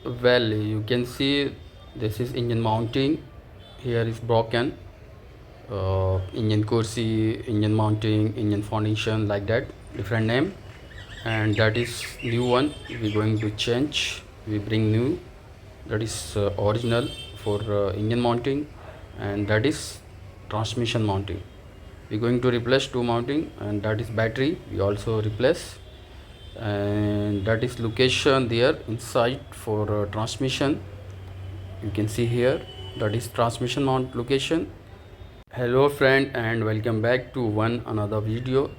Well, you can see this is engine mounting. Here is broken. Engine kursi, engine mounting, engine foundation, like that, different name. And that is new one. We're going to change. We bring new. That is original for engine mounting, and that is transmission mounting. We're going to replace two mounting, and that is battery. We also replace, and that is location there inside for transmission. You can see here, that is transmission mount location. Hello friend, and welcome back to one another video.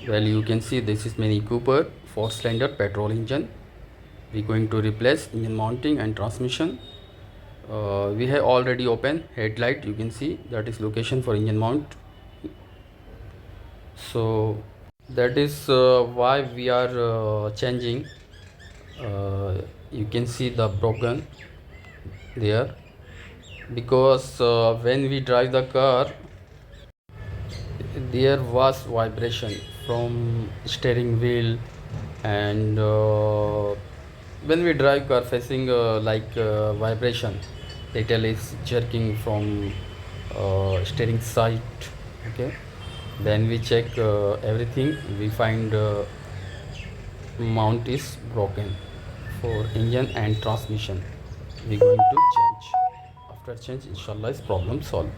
Well, you can see this is Mini Cooper 4-cylinder petrol engine. We're going to replace engine mounting and transmission. We have already opened headlight. You can see that is location for engine mount. So that is why we are changing. You can see the broken there, because when we drive the car, there was vibration from steering wheel, and when we drive car facing vibration, little is jerking from steering side. Okay, then we check everything. We find mount is broken for engine and transmission. We're going to change. After change, inshallah, is problem solved.